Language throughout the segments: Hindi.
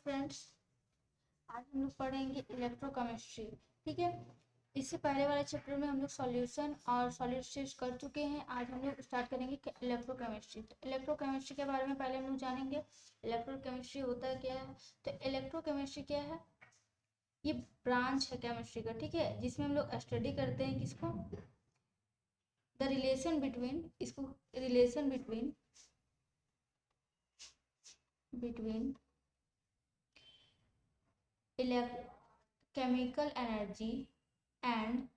फ्रेंड्स, आज हम लोग पढ़ेंगे इलेक्ट्रोकेमिस्ट्री। ठीक है। इससे पहले वाले चैप्टर में हम लोग सॉल्यूशन और सॉलिड स्टेट कर चुके हैं। आज हम लोग स्टार्ट करेंगे इलेक्ट्रोकेमिस्ट्री। तो इलेक्ट्रोकेमिस्ट्री के बारे में पहले हम लोग जानेंगे इलेक्ट्रोकेमिस्ट्री होता क्या है। तो इलेक्ट्रोकेमिस्ट्री क्या है? ये ब्रांच है केमिस्ट्री का, ठीक है, जिसमें हम लोग स्टडी करते हैं किसको, द रिलेशन बिटवीन, इसको relation between between chemical energy and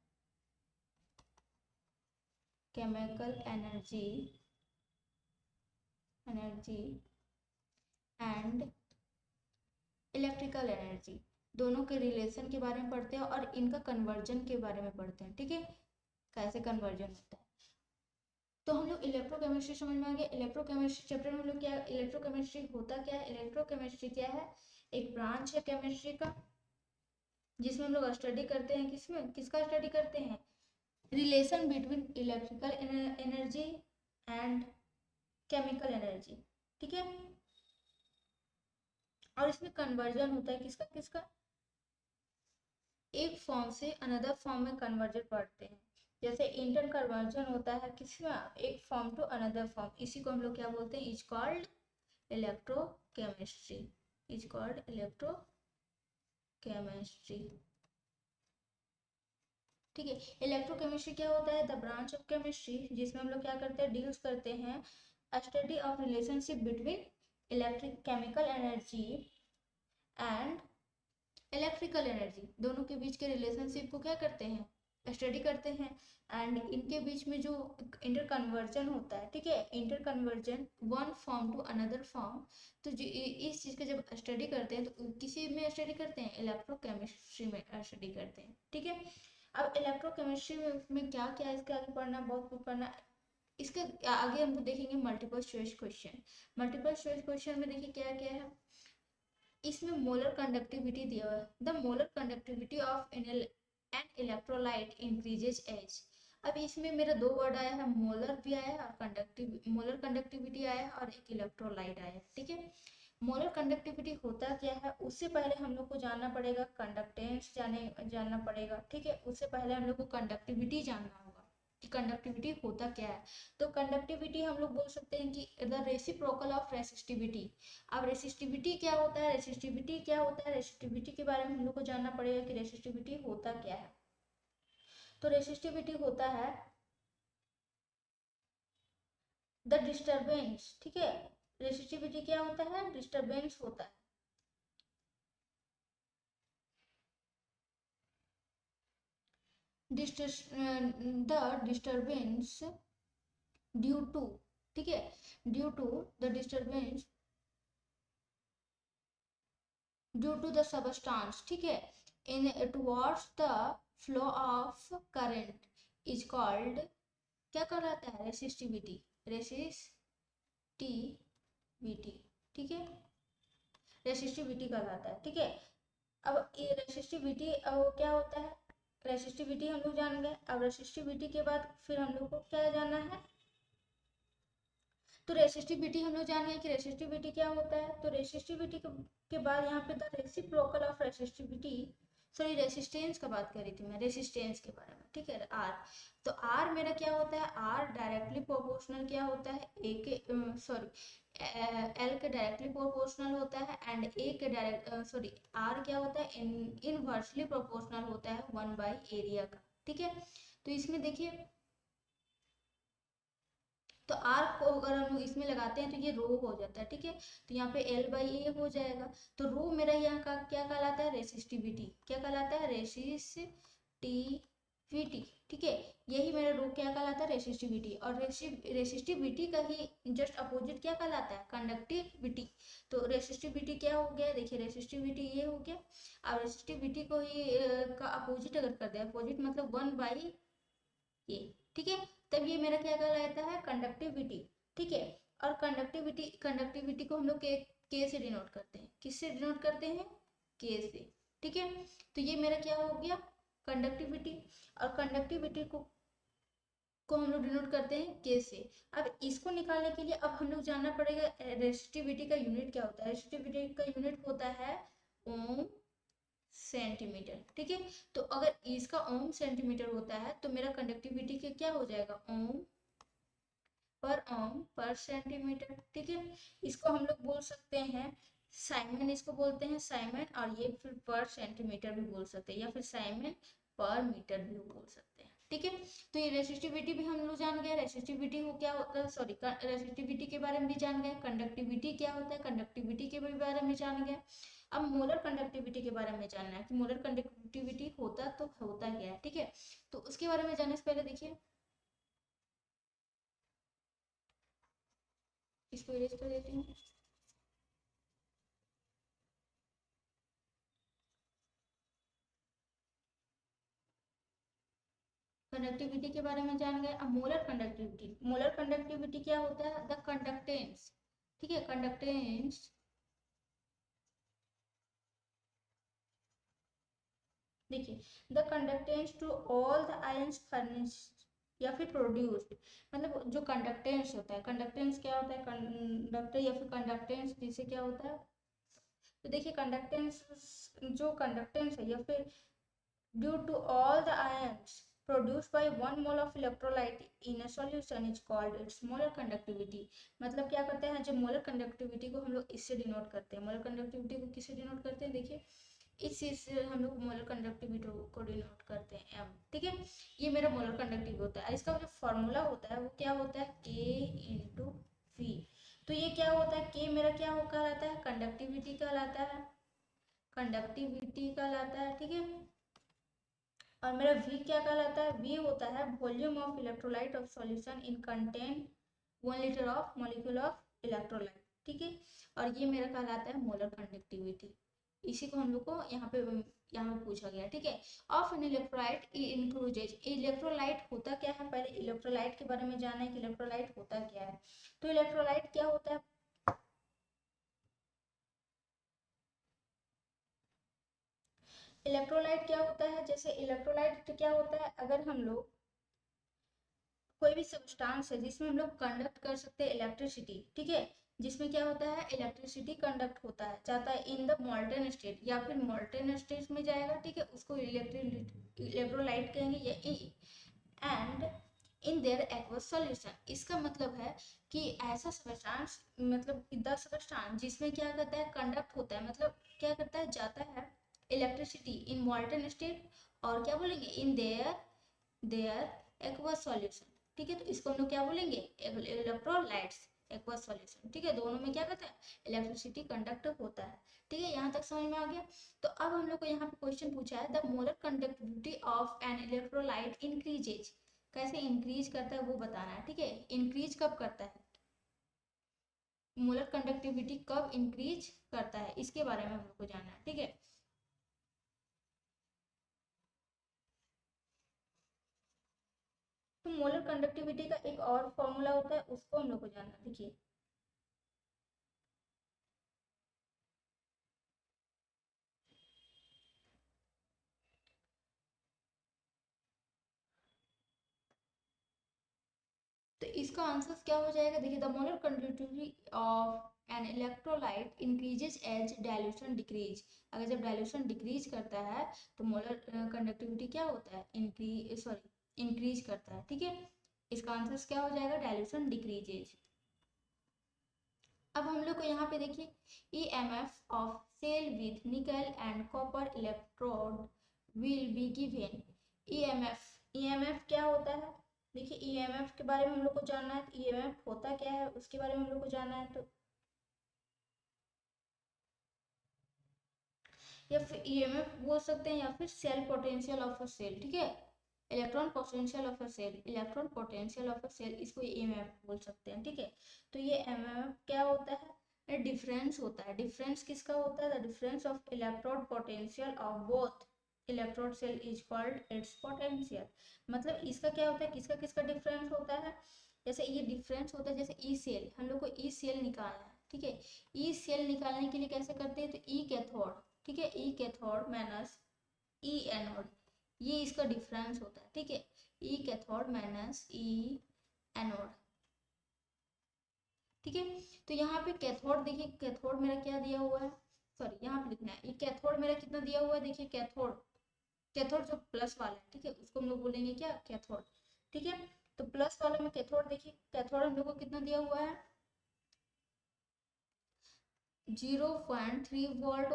chemical energy and electrical energy, दोनों के रिलेशन के बारे में पढ़ते हैं और इनका कन्वर्जन के बारे में पढ़ते हैं। ठीक है, कैसे कन्वर्जन होता है। तो हम लोग इलेक्ट्रोकेमिस्ट्री समझ में आ गया। इलेक्ट्रोकेमिस्ट्री चैप्टर में हम लोग क्या, इलेक्ट्रोकेमिस्ट्री होता क्या है। इलेक्ट्रोकेमिस्ट्री क्या है? एक ब्रांच है केमिस्ट्री का, जिसमें हम लोग स्टडी करते हैं, किसमें, किसका स्टडी करते हैं, relation between electrical energy and chemical energy. ठीक है, और इसमें कन्वर्जन होता है किसका किसका, एक फॉर्म से अनदर फॉर्म में कन्वर्जन पढ़ते हैं। जैसे इंटर कन्वर्जन होता है किसमें, एक फॉर्म टू अनदर फॉर्म, इसी को हम लोग क्या बोलते हैं, is called electrochemistry, is called electrochemistry. ठीक है, इलेक्ट्रोकेमिस्ट्री क्या होता है, द ब्रांच ऑफ केमिस्ट्री, जिसमें हम लोग क्या करते हैं, डील्स करते हैं study of relationship between electric chemical energy and electrical energy, दोनों के बीच के रिलेशनशिप को क्या करते हैं, स्टडी करते हैं। एंड इनके बीच में जो इंटर कन्वर्जन होता है, ठीक है, inter conversion one form to another form, तो जो इस चीज़ का जब स्टडी करते हैं तो किसी में स्टडी करते हैं, इलेक्ट्रोकेमिस्ट्री में स्टडी करते हैं। ठीक है, अब इलेक्ट्रोकेमिस्ट्री में क्या क्या है, इसके आगे पढ़ना, बहुत कुछ पढ़ना। इसके आगे हम लोग देखेंगे multiple choice question. Multiple choice question में देखिए क्या क्या है, इसमें मोलर कंडक्टिविटी दिया हुआ है, the molar conductivity of an electrolyte increases as. अब इसमें मेरा दो वर्ड आया है, मोलर भी आया है और मोलर कंडक्टिविटी आया है और एक इलेक्ट्रोलाइट आया है। ठीक है, मोलर कंडक्टिविटी होता क्या है, उससे पहले हम लोग को जानना पड़ेगा कंडक्टेंस, जानना पड़ेगा। ठीक है, उससे पहले हम लोग को कंडक्टिविटी जानना होगा कि कंडक्टिविटी होता क्या है। तो कंडक्टिविटी हम लोग बोल सकते हैं कि द रेसिप्रोकल ऑफ रेसिस्टिविटी। अब रेसिस्टिविटी क्या होता है, रेसिस्टिविटी क्या होता है, रेसिस्टिविटी के बारे में हम लोग को जानना पड़ेगा कि रेसिस्टिविटी होता क्या है। तो रेसिस्टिविटी होता है द डिस्टरबेंस। ठीक है, रेसिस्टिविटी क्या होता है, डिस्टरबेंस होता है, द डिस्टरबेंस ड्यू टू, ठीक है, due to the disturbance due to the substance, ठीक है, in towards the flow of current is called, क्या कहलाता है, रेसिस्टिविटी, रेसिस्टिविटी। ठीक है, रेसिस्टिविटी कहलाता है। ठीक है, अब ये रेसिस्टिविटी अब क्या होता है, रेसिस्टिविटी हम लोग जान गए। अब रेसिस्टिविटी के बाद फिर हम लोग को क्या जानना है, तो रेसिस्टिविटी हम लोग जान गए कि रेसिस्टिविटी क्या होता है। तो रेसिस्टिविटी के बाद यहाँ पे the reciprocal of resistivity, sorry resistance का बात कर रही थी मैं, रेसिस्टेंस के बारे में। ठीक है, आर, तो आर मेरा क्या होता है, आर डायरेक्टली प्रोपोर्शनल क्या होता है, ए के सॉरी एल के डायरेक्टली प्रोपोर्शनल होता है एंड ए के डायरेक्ट सॉरी आर क्या होता है, इनवर्सली प्रोपोर्शनल होता है 1/एरिया का। ठीक है, तो इसमें देखिए, तो आर को अगर हम लोग इसमें लगाते हैं तो ये रो हो जाता है। ठीक है, तो यहाँ पे L/A हो जाएगा। तो रो मेरा यहाँ का क्या कहलाता है, रेसिस्टिविटी, क्या कहलाता है, रेसिस्टिविटी। ठीक है, यही मेरा रो क्या कहलाता है, रेसिस्टिविटी। और रेसिस्टिविटी का ही जस्ट अपोजिट क्या कहलाता है, कंडक्टिविटी। तो रेसिस्टिविटी क्या हो गया, देखिए रेसिस्टिविटी ये हो गया। अब रेसिस्टिविटी को ही का अपोजिट अगर कर दे, अपोजिट मतलब 1/A। ठीक है, तब ये मेरा क्या कहलाता है, कंडक्टिविटी। ठीक है, और कंडक्टिविटी को हम लोग के से डिनोट करते हैं, किससे डिनोट करते हैं, के से। ठीक है, तो ये मेरा क्या हो गया, कंडक्टिविटी। और कंडक्टिविटी को को हम लोग डिनोट करते हैं के से। अब इसको निकालने के लिए अब हम लोग जानना पड़ेगा रेसिस्टिविटी का यूनिट क्या होता है। रेसिस्टिविटी का यूनिट होता है ओम सेंटीमीटर, ठीक है। तो अगर इसका ओम सेंटीमीटर होता है तो मेरा कंडक्टिविटी का क्या हो जाएगा, ओम पर सेंटीमीटर, ठीक है। इसको हम लोग बोल सकते हैं साइमन, इसको बोलते हैं साइमन, और ये फिर पर सेंटीमीटर भी बोल सकते हैं, या फिर साइमन पर मीटर भी बोल सकते हैं, ठीक है। तो ये रेसिस्टिविटी भी हम लोग जान गए, रेसिस्टिविटी हो क्या होता है, सॉरी रेसिस्टिविटी के बारे में भी जान गए, कंडक्टिविटी क्या होता है कंडक्टिविटी के भी बारे में जान गए। अब मोलर कंडक्टिविटी के बारे में जानना है कि मोलर कंडक्टिविटी होता तो होता क्या है, ठीक है। तो उसके बारे में जानने से पहले देखिए, इसको इरेज कर देती हूँ। कंडक्टिविटी के बारे में जान गए। अब मोलर कंडक्टिविटी, मोलर कंडक्टिविटी क्या होता है, द कंडक्टेंस, ठीक है, कंडक्टेंस देखिए, the conductance to all the ions furnished या फिर प्रोड्यूस्ड, मतलब जो कंडक्टेंस होता है, कंडक्टेंस क्या होता है, कंडक्टर या फिर कंडक्टेंस जिसे क्या होता है, तो देखिए कंडक्टेंस, जो कंडक्टेंस है या फिर due to all the ions produced by 1 mole of electrolyte in a solution is called its molar conductivity। मतलब क्या करते हैं, जब मोलर कंडक्टिविटी को हम लोग इससे डिनोट करते हैं, मोलर कंडक्टिविटी को किससे डिनोट करते हैं, देखिए इस चीज से हम लोग मोलर कंडक्टिविटी को डिनोट करते हैं एम, ठीक है। ये मेरा मोलर कंडक्टिविटी होता है, इसका जो फॉर्मूला होता है वो क्या होता है, के इंटू वी। तो ये क्या होता है, के मेरा क्या हो कहलाता है, कंडक्टिविटी कहलाता है, कंडक्टिविटी कहलाता है, ठीक है। और मेरा V क्या कहलाता है, V होता है volume of electrolyte of solution in contain 1 litre of molecule of electrolyte, ठीक है। और ये मेरा कहलाता है मोलर कंडक्टिविटी। इसी को हम लोग को यहाँ पे पूछा गया, ठीक है। ऑफ एन इलेक्ट्रोलाइट इंक्लूजेज, इलेक्ट्रोलाइट होता क्या है, पहले इलेक्ट्रोलाइट के बारे में जाना है कि इलेक्ट्रोलाइट होता क्या है। तो इलेक्ट्रोलाइट क्या होता है, इलेक्ट्रोलाइट क्या होता है, जैसे इलेक्ट्रोलाइट क्या होता है, अगर हम लोग कोई भी सब्सटेंस है जिसमें हम लोग कंडक्ट कर सकते हैं इलेक्ट्रिसिटी, ठीक है, जिसमें क्या होता है इलेक्ट्रिसिटी कंडक्ट होता है, जाता है इन द मोल्टेन स्टेट या फिर मोल्टेन स्टेट में जाएगा, ठीक है, उसको इलेक्ट्रोलाइट कहेंगे, या and in their aqueous solution. इसका मतलब है कि ऐसा सब्सटेंस, मतलब द सब्सटेंस जिसमें क्या करता है कंडक्ट होता है, मतलब क्या करता है, जाता है इलेक्ट्रिसिटी इन मोल्टेन स्टेट, और क्या बोलेंगे in their their aqueous solution, ठीक है। तो इसको हम लोग क्या बोलेंगे, इलेक्ट्रोलाइट्स एक्वस सॉल्यूशन, ठीक है। दोनों में क्या करता है इलेक्ट्रिसिटी कंडक्ट होता है, ठीक है, यहाँ तक समझ में आ गया। तो अब हम लोग को यहाँ पे क्वेश्चन पूछा है, the molar conductivity of an electrolyte increases, कैसे इंक्रीज करता है वो बताना है, ठीक है। इंक्रीज कब करता है, मोलर कंडक्टिविटी कब इंक्रीज करता है, इसके बारे में हम लोग को जानना है, ठीक है। तो मोलर कंडक्टिविटी का एक और फॉर्मूला होता है, उसको हम लोग को जानना है, देखिए तो इसका आंसर क्या हो जाएगा, देखिए the molar conductivity of an electrolyte increases as dilution decrease. अगर जब डाइल्यूशन डिक्रीज करता है तो मोलर कंडक्टिविटी क्या होता है, इंक्रीज करता है, ठीक है। इसका आंसर क्या हो जाएगा, डाइल्यूशन डिक्रीजेज। अब हम लोग को यहाँ पे देखिए EMF of cell with nickel and copper electrode will be given. EMF क्या होता है, देखिए EMF के बारे में हम लोग को जानना है, तो EMF होता क्या है उसके बारे में हम लोग को जानना है। तो या फिर EMF बोल सकते हैं, या फिर cell potential of a cell, ठीक है, electron potential of a cell, electron potential of a cell, इसको EMF बोल सकते हैं, ठीक है। तो ये EMF क्या होता है, डिफरेंस होता है, डिफरेंस किसका होता है, the difference of electrode potential of both electrode cell is called its potential. मतलब इसका क्या होता है, किसका किसका डिफरेंस होता है, जैसे ये डिफरेंस होता है, जैसे ई सेल, हम लोग को ई सेल निकालना है, ठीक है। ई सेल निकालने के लिए कैसे करते हैं, तो ई कैथोड, ठीक है, ई कैथोड माइनस ई एनोड, ये इसका डिफरेंस होता है, ठीक है। ई कैथोड माइनस ई एनोड। ठीक है, तो यहाँ पे कैथोड देखिए, कैथोड मेरा क्या दिया हुआ है, सॉरी यहाँ पे लिखना है, ये कैथोड मेरा कितना दिया हुआ है, देखिए कैथोड, कैथोड जो प्लस वाला है, ठीक है, उसको हम लोग बोलेंगे क्या, कैथोड। ठीक है, तो प्लस वाले में कैथोड, देखिए कैथोड हम लोग को कितना दिया हुआ है, 0.3 वोल्ट,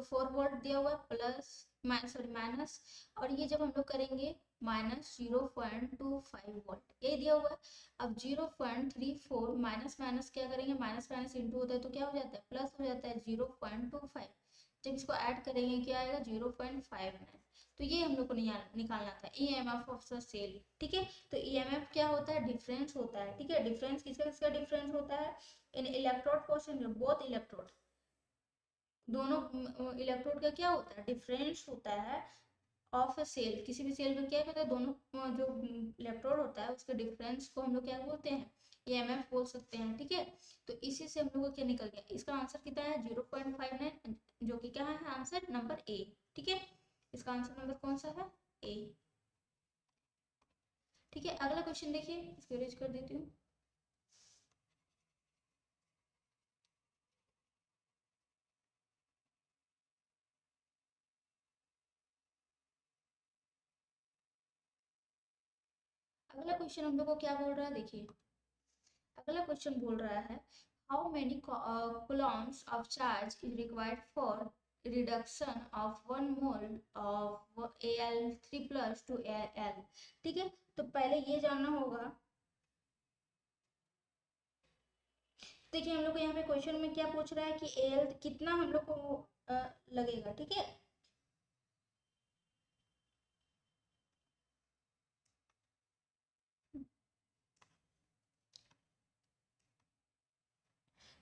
4 वोल्ट दिया हुआ है, प्लस सॉरी माइनस, और ये जब हम लोग करेंगे माइनस 0.25 वोल्ट, ये दिया हुआ है। अब 0.34 माइनस माइनस क्या करेंगे, माइनस माइनस इंटू होता है तो क्या हो जाता है, प्लस हो जाता है 0.25, जब इसको ऐड करेंगे क्या आएगा 0.59। तो ये हम लोग को निकालना था EMF ऑफ द सेल। ठीक है, तो EMF क्या होता है, डिफरेंस होता है। ठीक है, डिफरेंस किसका किसका डिफरेंस होता है, इन इलेक्ट्रोड पोर्शन में, बोथ इलेक्ट्रोड, दोनों इलेक्ट्रोड का क्या होता है, डिफरेंस होता है ऑफ अ सेल। किसी भी सेल में क्या होता है, दोनों जो इलेक्ट्रोड होता है उसके डिफरेंस को हम लोग क्या बोलते हैं, EMF बोल सकते हैं। ठीक है, तो इसी से हम लोग को क्या निकल गया, इसका आंसर कितना है 0.59, जो कि क्या है आंसर नंबर ए। ठीक है, इसका आंसर नंबर कौन सा है, ए। ठीक है, अगला क्वेश्चन देखिए, इसको रेज कर देती हूँ। अगला क्वेश्चन हम लोग को क्या बोल रहा है, देखिए अगला क्वेश्चन बोल रहा है, how many coulombs of charge is required for reduction of 1 mole of Al3 plus to Al। ठीक है, तो पहले ये जानना होगा, देखिए हम लोग को यहाँ पे क्वेश्चन में क्या पूछ रहा है कि Al कितना हम लोग को लगेगा। ठीक है,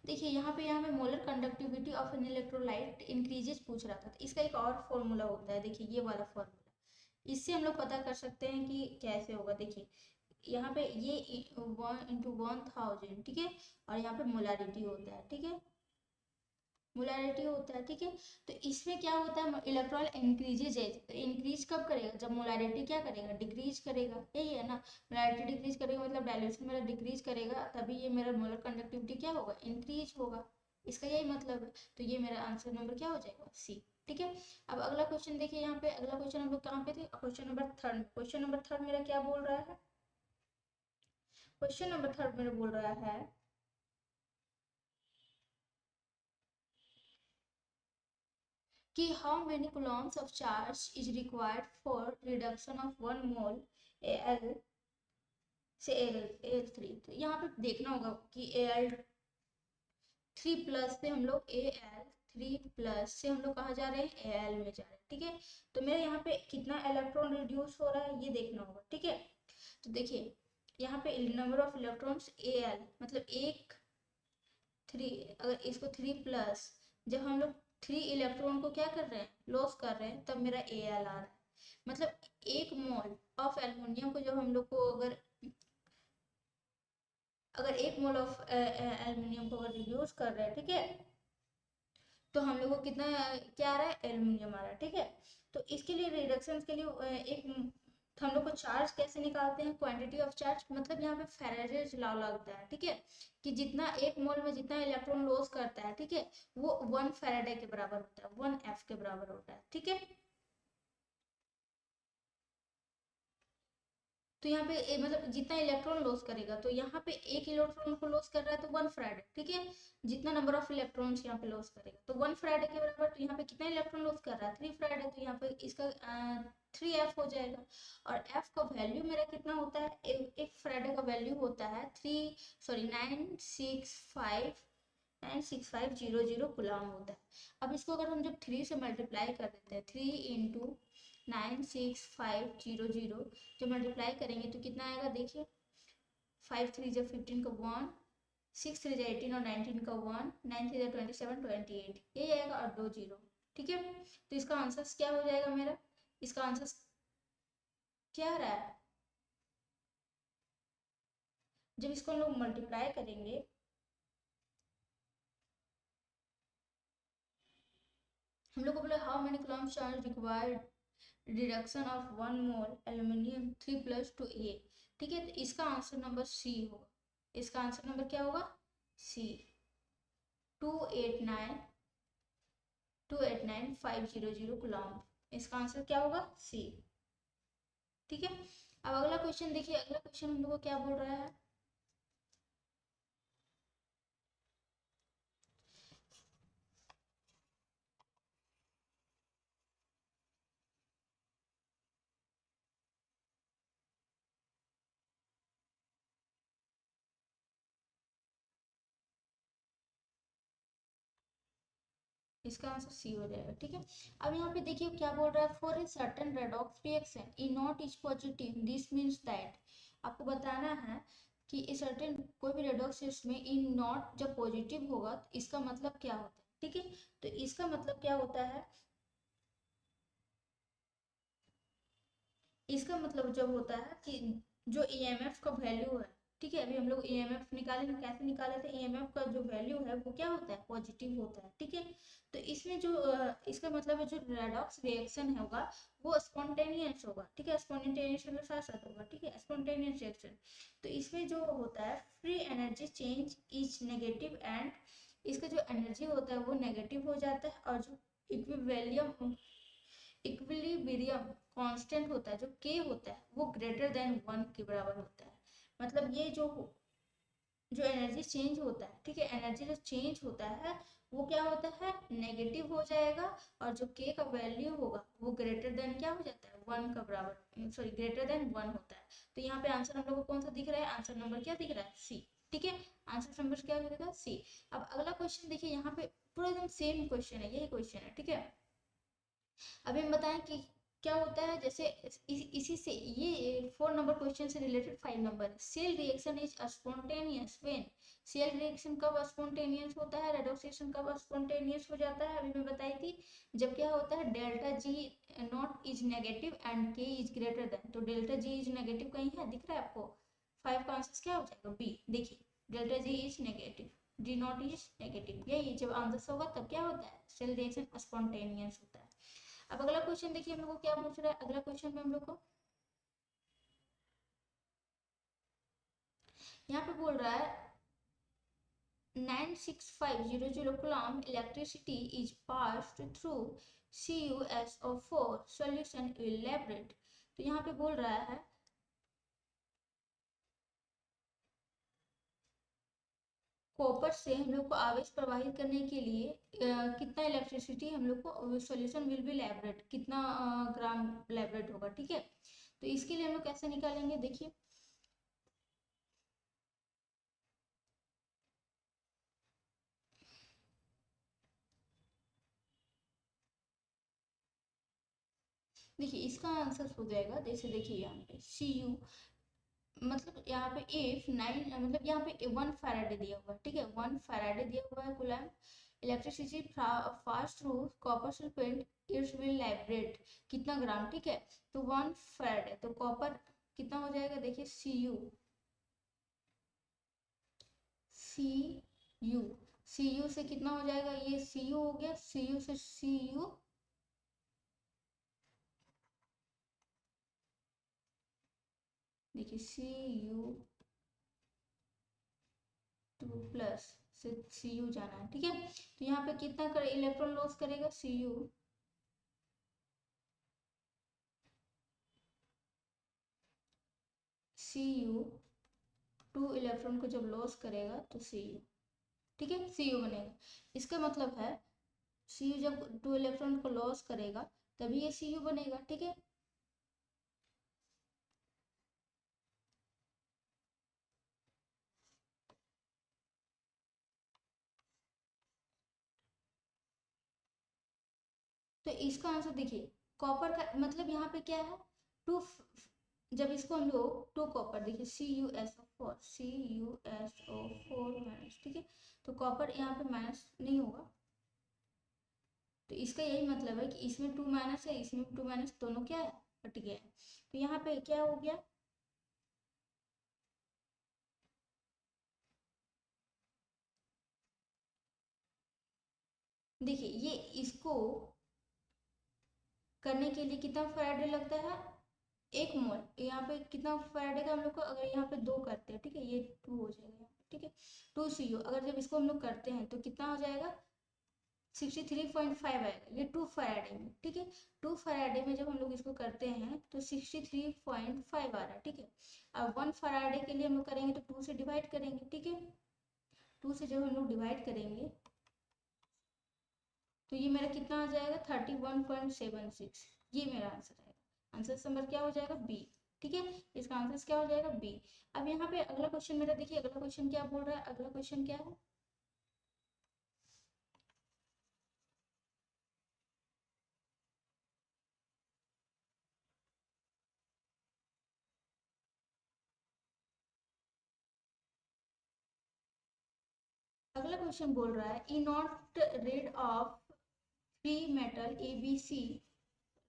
देखिए यहाँ पे molar conductivity of an electrolyte increases पूछ रहा था, तो इसका एक और फॉर्मूला होता है, देखिए ये वाला फॉर्मूला, इससे हम लोग पता कर सकते हैं कि कैसे होगा। देखिए यहाँ पे ये 1 × 1000, ठीक है, और यहाँ पे मोलारिटी होता है। ठीक है, मोलारिटी होता है। ठीक है, तो इसमें क्या होता है, इलेक्ट्रॉन इंक्रीजेज है, तो इंक्रीज कब करेगा, जब मोलारिटी क्या करेगा, डिक्रीज करेगा, यही है ना, मोलारिटी डिक्रीज करेगा मतलब डायल्यूशन मेरा डिक्रीज करेगा, तभी ये मेरा मोलर कंडक्टिविटी क्या होगा, इंक्रीज होगा, इसका यही मतलब है। तो ये मेरा आंसर नंबर क्या हो जाएगा, सी। ठीक है, अब अगला क्वेश्चन देखिए, यहाँ पे अगला क्वेश्चन हम लोग कहाँ पे थे, question number third. Question number third मेरा क्या बोल रहा है, क्वेश्चन नंबर थर्ड मेरा बोल रहा है कि how many coulombs of charge is required for reduction of 1 mole Al से Al3। तो यहाँ पे देखना होगा कि Al3 प्लस से हम लोग Al3 प्लस से हम लोग कहाँ जा रहे हैं, Al में जा रहे हैं। ठीक है, तो मेरे यहाँ पे कितना इलेक्ट्रॉन रिड्यूस हो रहा है ये देखना होगा। ठीक है, तो देखिए यहाँ पे नंबर ऑफ इलेक्ट्रॉन्स Al मतलब एक 3, अगर इसको 3 प्लस, जब हम लोग 3 इलेक्ट्रॉन को क्या कर रहे हैं, लॉस कर रहे हैं, तब मेरा Al आ रहा है। मतलब 1 मोल ऑफ एल्युमिनियम को जब हम लोग को अगर अगर 1 मोल ऑफ एल्युमिनियम को अगर रिड्यूस कर रहे हैं, ठीक है, तो हम लोग को कितना क्या आ रहा है, एल्युमिनियम आ रहा है। ठीक है, तो इसके लिए रिडक्शन के लिए एक तो हम लोग को चार्ज कैसे निकालते हैं, क्वांटिटी ऑफ चार्ज, मतलब यहाँ पे फैराडेज लॉ लगता है। ठीक है, कि जितना 1 मोल में जितना इलेक्ट्रॉन लॉस करता है, ठीक है, वो 1 फैराडे के बराबर होता है, 1 F के बराबर होता है। ठीक है, तो यहाँ पे मतलब जितना इलेक्ट्रॉन लॉस करेगा, तो यहाँ पे एक इलेक्ट्रॉन को लॉस कर रहा है तो 1 फैराडे। ठीक है, जितना नंबर ऑफ इलेक्ट्रॉन्स यहाँ पे लॉस करेगा तो 1 फैराडे के बराबर, तो यहाँ पे कितना इलेक्ट्रॉन लॉस कर रहा है, 3 फैराडे, तो यहाँ पे इसका 3F हो जाएगा। और F का वैल्यू मेरा कितना होता है, एक फैराडे का वैल्यू होता है 96500 गुलाम होता है। अब इसको अगर हम जब 3 से मल्टीप्लाई कर देते हैं, 3 × 96500, जब मल्टीप्लाई करेंगे तो कितना आएगा, देखिए 5 3 × 15 का 1, 6 3 18 और 19 का 1, 9 3 27 28, ये आएगा और 2 जीरो। ठीक है, तो इसका आंसर क्या हो जाएगा मेरा, इसका आंसर क्या आ रहा है, जब इसको हम लोग मल्टीप्लाई करेंगे, हम लोग को बोले how many coulomb charge required reduction of 1 mole aluminium 3+ to A। ठीक है, तो इसका आंसर नंबर सी होगा। इसका आंसर नंबर क्या होगा? सी। 289,500 कूलम्ब। इसका आंसर क्या होगा? सी। ठीक है, अब अगला क्वेश्चन देखिए। अगला क्वेश्चन हम लोग को क्या बोल रहा है? इसका आंसर सी हो जाएगा। ठीक है, अब यहाँ पे देखिए क्या बोल रहा है। For a certain redox reaction E not is positive this means that. आपको बताना है कि ए सर्टेन कोई भी रेडॉक्स रिएक्शन में ई नॉट जब पॉजिटिव होगा तो इसका मतलब क्या होता है। ठीक है, तो इसका मतलब क्या होता है? इसका मतलब जब होता है कि जो ईएमएफ का वैल्यू है, ठीक है, अभी हम लोग ईएमएफ निकाले ना, कैसे निकाले थे? ईएमएफ का जो वैल्यू है वो क्या होता है? पॉजिटिव होता है। ठीक है, तो इसमें जो इसका मतलब है जो रेडॉक्स रिएक्शन होगा वो स्पॉन्टेनियस होगा। ठीक है, स्पॉन्टेनियस मतलब साथ साथ होगा। ठीक है, स्पॉन्टेनियस रिएक्शन। तो इसमें जो होता है free energy change is negative and इसका जो एनर्जी होता है वो नेगेटिव हो जाता है, और जो इक्विलिब्रियम इक्विलिब्रियम कांस्टेंट होता है जो के होता है वो ग्रेटर देन 1 के बराबर होता है। मतलब ये जो एनर्जी चेंज होता है, ठीक है, एनर्जी जो चेंज होता है वो क्या होता है? नेगेटिव हो जाएगा, और जो के का वैल्यू होगा वो ग्रेटर देन क्या हो जाता है? 1 का बराबर, सॉरी, ग्रेटर देन 1 होता है। तो यहाँ पे आंसर हम लोग को कौन सा दिख रहा है? आंसर नंबर क्या दिख रहा है? सी। ठीक है, आंसर नंबर क्या दिखेगा? सी। अब अगला क्वेश्चन देखिए, यहाँ पे पूरा एकदम सेम क्वेश्चन है, यही क्वेश्चन है। ठीक है, अभी हम बताएं कि क्या होता है। जैसे इसी से ये 4 नंबर क्वेश्चन से related 5 number. Cell reaction is spontaneous when. Cell reaction कब स्पॉन्टेनियस होता है? रेडॉक्सेशन कब स्पॉन्टेनियस हो जाता है? अभी मैं बताई थी, जब क्या होता है delta G naught is negative and के इज ग्रेटर देन। तो डेल्टा जी इज नेगेटिव कहीं है? दिख रहा है आपको? 5 का आंसर क्या हो जाएगा? बी। देखिए, delta G is negative, G naught is negative. यही जब आंसर होगा तब क्या होता है? सेल रिएक्शन स्पॉन्टेनियस होता है। अब अगला क्वेश्चन देखिए हम लोग को क्या पूछ रहा है। अगला क्वेश्चन में हम लोग को यहाँ पे बोल रहा है 96500 coulomb electricity is passed through CuSO4 solution elaborate. तो यहाँ पे बोल रहा है कॉपर से हम लोग को आवेश प्रवाहित करने के लिए कितना इलेक्ट्रिसिटी हम लोग को सॉल्यूशन विल बी लैबरेट, कितना ग्राम लैबरेट होगा। ठीक है, तो इसके लिए हम लोग कैसे निकालेंगे? देखिए, इसका आंसर हो जाएगा। जैसे देखिए यहाँ पे Cu, मतलब यहाँ पे इफ 9, मतलब यहाँ पे 1 फैराडे दिया हुआ है। ठीक है, 1 फैराडे दिया हुआ है coulomb electricity fast through copper sulphate it's will Lybrate कितना ग्राम। ठीक है, तो 1 फैराडे, तो कॉपर कितना हो जाएगा? देखिए सी यू से कितना हो जाएगा? ये Cu हो गया, Cu से Cu, देखिए Cu2 प्लस से Cu जाना है। ठीक है, तो यहाँ पे कितना कर इलेक्ट्रॉन लॉस करेगा? Cu 2 इलेक्ट्रॉन को जब लॉस करेगा तो Cu, ठीक है, Cu बनेगा। इसका मतलब है Cu जब 2 इलेक्ट्रॉन को लॉस करेगा तभी ये Cu बनेगा। ठीक है, तो इसका आंसर देखिए, कॉपर का मतलब यहाँ पे क्या है? टू, जब इसको हम लोग 2 कॉपर, देखिए CuSO4 माइनस। ठीक है, तो कॉपर यहाँ पे माइनस नहीं होगा, तो इसका यही मतलब है कि इसमें 2 माइनस है, इसमें 2 माइनस, दोनों क्या है? हट गया है। तो यहाँ पे क्या हो गया? देखिए ये इसको करने के लिए कितना फैराडे लगता है, 1 मोल। यहाँ पे कितना फैराडे का हम लोग को, अगर यहाँ पे 2 करते हैं, ठीक है, ये 2 हो जाएगा यहाँ पे, ठीक है, 2 CO। अगर जब इसको हम लोग करते हैं तो कितना हो जाएगा, 63.5 आएगा, ये 2 फैराडे में, ठीक है। 2 फैराडे में जब हम लोग इसको करते हैं तो 63.5 आ रहा है, ठीक है। अब 1 फैराडे के लिए हम लोग करेंगे तो 2 से डिवाइड करेंगे, ठीक है। 2 से जब हम लोग डिवाइड करेंगे तो ये मेरा कितना आ जाएगा, 31.76। ये मेरा आंसर आएगा। आंसर नंबर क्या हो जाएगा, बी, ठीक है। इसका आंसर क्या हो जाएगा, बी। अब यहाँ पे अगला क्वेश्चन मेरा देखिए, अगला क्वेश्चन क्या बोल रहा है, अगला क्वेश्चन क्या है, अगला क्वेश्चन बोल रहा है, E not rod of three metal A B C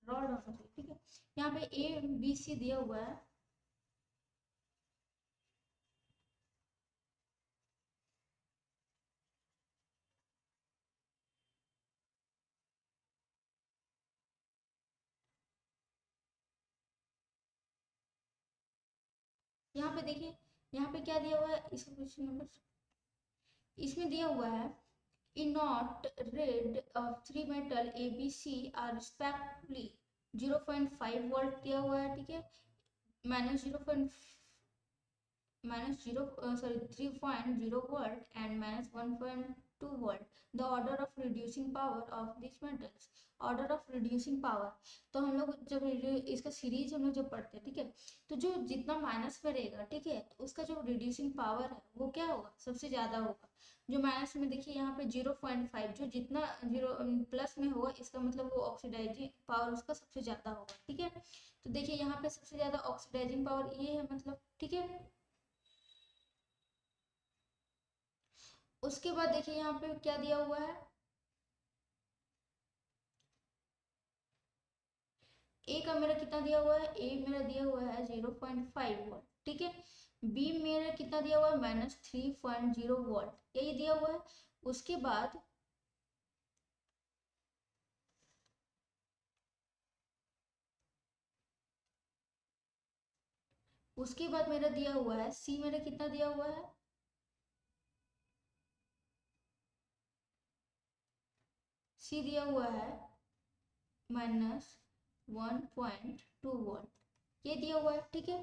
rod होना चाहिए, ठीक है। यहाँ पे ए बी सी दिया हुआ है, यहाँ पे देखिए, यहाँ पे क्या दिया हुआ है, इसका क्वेश्चन नंबर इसमें दिया हुआ है, in not red of 3 metal A B C are respectively 0.5 volt दिया हुआ है, ठीक है, minus 3.0 volt and -1.2 volt. The order of reducing power of these metals. Order of reducing power, तो हम लोग जब इसका सीरीज हम लोग जब पढ़ते हैं, ठीक है, तो जो जितना माइनस में रहेगा, ठीक है, तो उसका जो रिड्यूसिंग पावर है वो क्या होगा, सबसे ज्यादा होगा। जो माइनस में देखिए यहाँ पे 0.5, जो जितना जीरो प्लस में होगा, इसका मतलब वो ऑक्सीडाइजिंग पावर उसका सबसे ज्यादा होगा, ठीक है। तो देखिए यहाँ पे सबसे ज्यादा ऑक्सीडाइजिंग पावर ये है, मतलब, ठीक है। उसके बाद देखिए यहाँ पे क्या दिया हुआ है, ए का मेरा कितना दिया हुआ है, ए मेरा दिया हुआ है 0.5 वोल्ट, ठीक है। बी मेरा कितना दिया हुआ है, -3.0 वोल्ट, यही दिया हुआ है। उसके बाद मेरा दिया हुआ है, सी मेरा कितना दिया हुआ है, सी दिया हुआ है -1.2 वोल्ट, ये दिया हुआ है, ठीक है।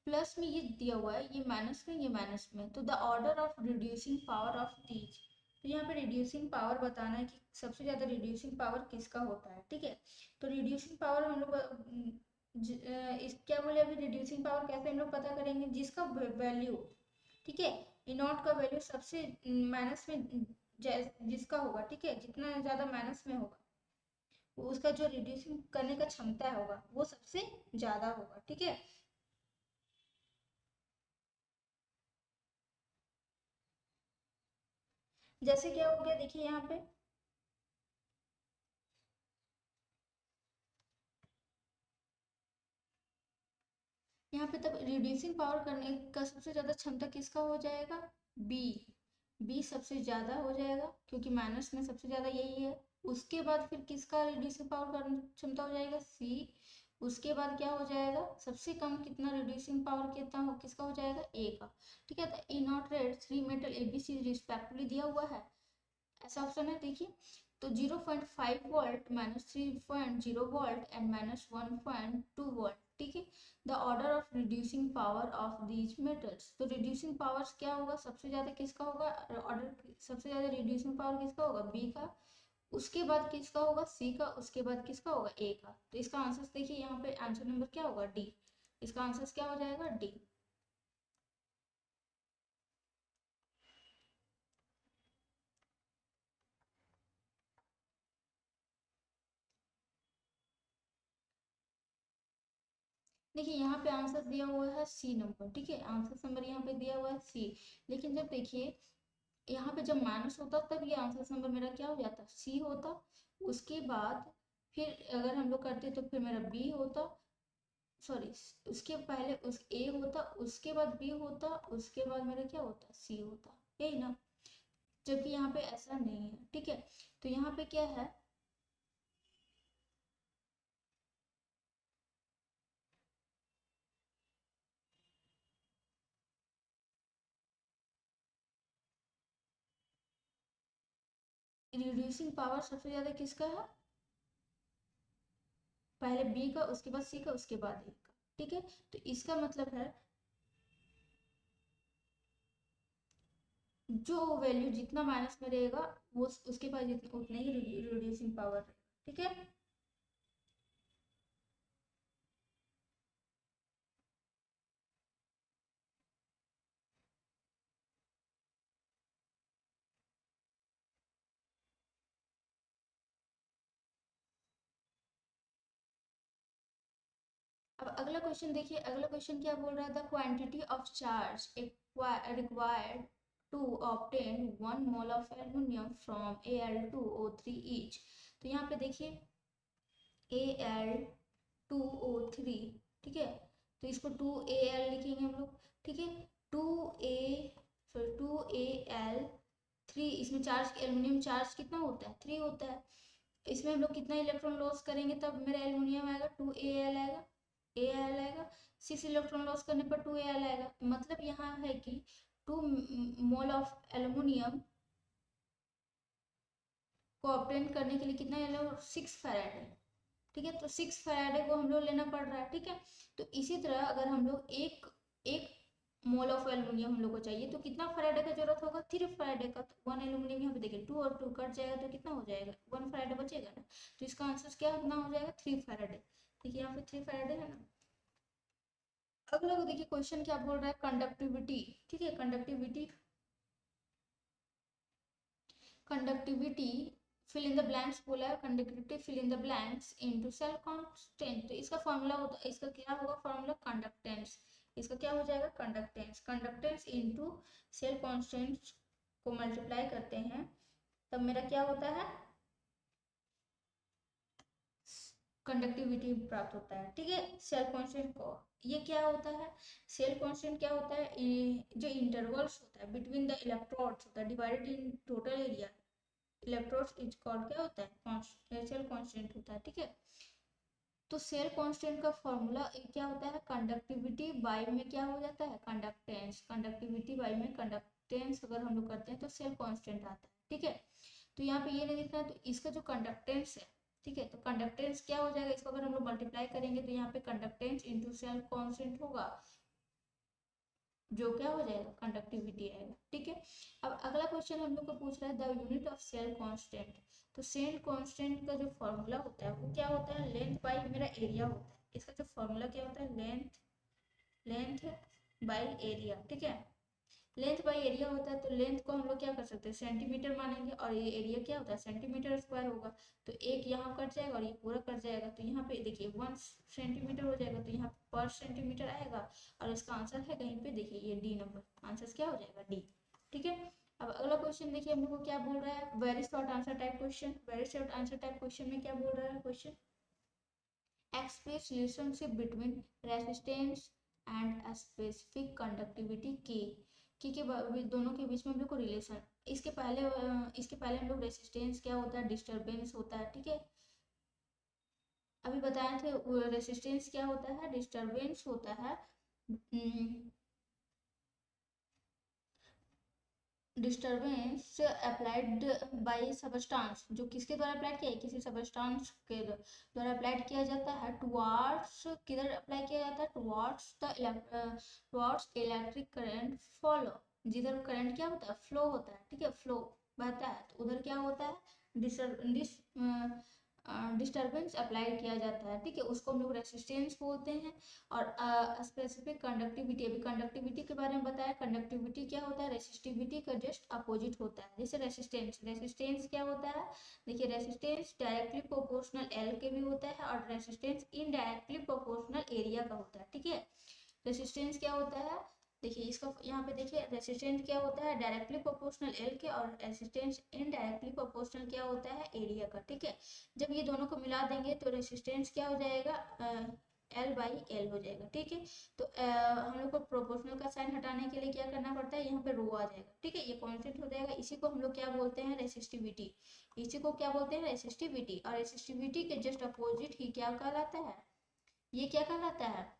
प्लस में ये दिया हुआ है, ये माइनस में, ये माइनस में, तो the order of reducing power of these, तो यहाँ पे रिड्यूसिंग पावर बताना है कि सबसे ज्यादा रिड्यूसिंग पावर किसका होता है, ठीक है। तो रिड्यूसिंग पावर हम लोग इस क्या बोले अभी, रिड्यूसिंग पावर कैसे हम लोग पता करेंगे, जिसका वैल्यू, ठीक है, ई नॉट का वैल्यू सबसे माइनस में जिसका होगा, ठीक है, जितना ज्यादा माइनस में होगा, उसका जो रिड्यूसिंग करने का क्षमता होगा वो सबसे ज्यादा होगा, ठीक है। जैसे क्या हो गया देखिए यहाँ पे, यहाँ पे तब रिड्यूसिंग पावर करने का सबसे ज्यादा क्षमता किसका हो जाएगा, बी, बी सबसे ज्यादा हो जाएगा, क्योंकि माइनस में सबसे ज्यादा यही है। उसके बाद फिर किसका रिड्यूसिंग पावर करने क्षमता हो जाएगा, सी। उसके बाद क्या हो जाएगा, सबसे कम कितना रिड्यूसिंग पावर कितना हो, किसका हो जाएगा, ए का, ठीक है। तो A not rod 3 metal A B C respectively दिया हुआ है, ऐसा ऑप्शन है देखिए। तो 0.5 वोल्ट, -3.0 वोल्ट एंड -1.2 वोल्ट, ठीक है। The order of reducing power of these metals, तो रिड्यूसिंग पावर्स क्या होगा, सबसे ज्यादा किसका होगा, ऑर्डर सबसे ज्यादा रिड्यूसिंग पावर किसका होगा, बी का। उसके बाद किसका होगा, सी का। उसके बाद किसका होगा, ए का। तो इसका आंसर देखिए यहाँ पे आंसर नंबर क्या होगा, डी। इसका आंसर क्या हो जाएगा, डी। देखिए यहाँ पे आंसर दिया हुआ है सी नंबर, ठीक है, आंसर नंबर यहाँ पे दिया हुआ है सी। लेकिन जब देखिए यहाँ पे जब माइनस होता तब ये आंसर नंबर मेरा क्या हो जाता, सी होता। उसके बाद फिर अगर हम लोग करते तो फिर मेरा बी होता, सॉरी, उसके पहले उस ए होता, उसके बाद बी होता, उसके बाद मेरा क्या होता, सी होता, यही ना। जबकि यहाँ पे ऐसा नहीं है, ठीक है। तो यहाँ पे क्या है, रिड्यूसिंग पावर सबसे ज्यादा किसका है? पहले बी का, उसके बाद सी का, उसके बाद ए का। ठीक है, तो इसका मतलब है जो वैल्यू जितना माइनस में रहेगा वो उसके पास उतने ही रिड्यूसिंग पावर। ठीक है, अब अगला क्वेश्चन देखिए। अगला क्वेश्चन क्या बोल रहा था? Quantity of charge required to obtain 1 mole of aluminium from Al2O3 each. तो यहाँ पे देखिए Al2O3, ठीक है, तो इसको 2Al लिखेंगे हम लोग। ठीक है, 2A, फिर 2Al3, इसमें चार्ज, एल्युमिनियम चार्ज कितना होता है? 3 होता है। इसमें हम लोग कितना इलेक्ट्रॉन लॉस करेंगे तब मेरा एल्युमिनियम आएगा? 2Al आएगा, Al आएगा। 6 इलेक्ट्रॉन लॉस करने पर 2Al आएगा। मतलब यहाँ है कि 2 मोल ऑफ एल्युमिनियम को ऑब्टेन करने के लिए कितना 6 फैराड है। ठीक है, तो 6 फैराडे को हम लोग लेना पड़ रहा है। ठीक है, तो इसी तरह अगर हम लोग एक एक मोल ऑफ एल्युमिनियम हम लोग को चाहिए तो कितना फैराडे का जरूरत होगा? 3 फैराडे का। तो 1 एल्युमिनियम यहाँ पे देखिए 2 और 2 कट जाएगा तो कितना हो जाएगा? 1 फैराडे बचेगा ना। तो इसका आंसर क्या कितना हो जाएगा? 3 फैराडे। देखिए यहाँ पे 3 फैराडे है ना। अगला को देखिए क्वेश्चन क्या बोल रहा है? कंडक्टिविटी। ठीक है, conductivity, conductivity fill in the blanks बोला है। Conductivity fill in the blanks into cell constant. तो इसका फॉर्मूला होता, इसका क्या होगा फॉर्मूला? कंडक्टेंस। इसका क्या हो जाएगा? Conductance. Conductance into cell constant को मल्टीप्लाई करते हैं तब मेरा क्या होता है? कंडक्टिविटी प्राप्त होता है। ठीक है, सेल कांस्टेंट को, ये क्या होता है? सेल कांस्टेंट क्या होता है? जो इंटरवल्स होता है बिटवीन द इलेक्ट्रोड्स होता है divided in total area. Electrodes is called क्या होता है? सेल कांस्टेंट होता है। ठीक है, तो सेल कांस्टेंट का फॉर्मूला क्या होता है? कंडक्टिविटी बाय में क्या हो जाता है? कंडक्टेंस। कंडक्टिविटी बाय में कंडक्टेंस अगर हम लोग करते हैं तो सेल कांस्टेंट आता है। ठीक है, तो यहाँ पे ये नहीं दिख रहा है, तो इसका जो कंडक्टेंस है, ठीक है, तो कंडक्टेंस क्या हो जाएगा? इसको अगर हम लोग मल्टीप्लाई करेंगे तो यहाँ पे कंडक्टेंस इंटू सेल कांस्टेंट होगा, जो क्या हो जाएगा? कंडक्टिविटी आएगा। ठीक है, अब अगला क्वेश्चन हम लोग को पूछ रहा है the unit of cell constant. तो सेल कांस्टेंट का जो फॉर्मूला होता है वो क्या होता है? लेंथ बाई मेरा एरिया होता है। इसका जो फॉर्मूला क्या होता है? Length by area. ठीक है, लेंथ बाई एरिया होता है, तो लेंथ को हम लोग क्या कर सकते हैं? सेंटीमीटर मानेंगे, और ये एरिया क्या होता है? सेंटीमीटर स्क्वायर होगा। तो एक यहाँ कट जाएगा और ये पूरा कट जाएगा, तो यहाँ पे देखिए 1 सेंटीमीटर हो जाएगा, तो यहाँ पर सेंटीमीटर आएगा। और इसका आंसर है कहीं पे देखिए ये डी नंबर, आंसर क्या हो जाएगा? डी। ठीक है, अब अगला क्वेश्चन देखिए हम लोग को क्या बोल रहा है? Very short answer type question. Very short answer type question में क्या बोल रहा है question? Express relationship between resistance and specific conductivity के दोनों के बीच में हम लोग को रिलेशन। इसके पहले हम लोग रेसिस्टेंस क्या होता है? डिस्टर्बेंस होता है। ठीक है, अभी बताए थे रेसिस्टेंस क्या होता है? डिस्टर्बेंस होता है। डिस्टर्बेंस अप्लाइड बाय सबस्टांस, जो किसके द्वारा अप्लाइड किया है? किसी सबस्टांस के द्वारा अप्लाइड किया जाता है टुवार्ड्स, किधर अप्लाई किया जाता है? टुवार्ड्स इलेक्ट्रिक करंट फॉलो, जिधर करंट क्या होता है? फ्लो होता है। ठीक है, फ्लो बहता है, तो उधर क्या होता है? डिस्टर्बेंस अप्लाई किया जाता है। ठीक है, उसको हम लोग रेसिस्टेंस बोलते हैं। और स्पेसिफिक कंडक्टिविटी, अभी कंडक्टिविटी के बारे में बताया। कंडक्टिविटी क्या होता है? रेसिस्टिविटी का जस्ट अपोजिट होता है। जैसे रेसिस्टेंस, रेसिस्टेंस क्या होता है? देखिए रेसिस्टेंस डायरेक्टली प्रोपोर्शनल एल के भी होता है, और रेसिस्टेंस इनडायरेक्टली प्रोपोर्शनल एरिया का होता है। ठीक है, रेसिस्टेंस क्या होता है? देखिए इसका यहाँ पे देखिए रेसिस्टेंस क्या होता है? डायरेक्टली प्रोपोर्शनल एल के, और रेसिस्टेंस इनडायरेक्टली प्रोपोर्शनल क्या होता है? एरिया का। ठीक है, जब ये दोनों को मिला देंगे तो रेसिस्टेंस क्या हो जाएगा? एल बाई एल हो जाएगा। ठीक है, तो हम लोग को प्रोपोर्शनल का साइन हटाने के लिए क्या करना पड़ता है? यहाँ पे रो आ जाएगा। ठीक है, ये कॉन्स्टेंट हो जाएगा। इसी को हम लोग क्या बोलते हैं? रेसिस्टिविटी। इसी को क्या बोलते हैं? रेसिस्टिविटी। और रेसिस्टिविटी के जस्ट अपोजिट ही क्या कहलाता है? ये क्या कहलाता है?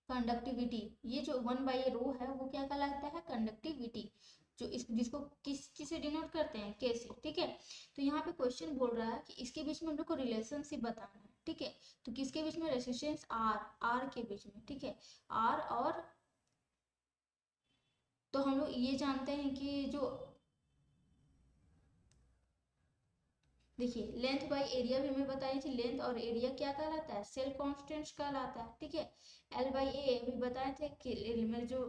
कंडक्टिविटी। ये जो 1 बाई रो है वो क्या कहलाता है? कंडक्टिविटी। जो इस जिसको किससे डिनोट करते हैं, के से, ठीक है। तो यहाँ पे क्वेश्चन बोल रहा है कि इसके बीच में हम लोग को रिलेशनशिप बताना है, ठीक है। तो किसके बीच में, रेसिस्टेंस आर के बीच में, ठीक है, आर और, तो हम लोग ये जानते हैं कि जो, देखिए लेंथ बाय एरिया भी हमें बताई थी, लेंथ और एरिया क्या कहलाता है, सेल कांस्टेंट्स कहलाता है, ठीक है। एल बाई ए भी बताए थे कि में जो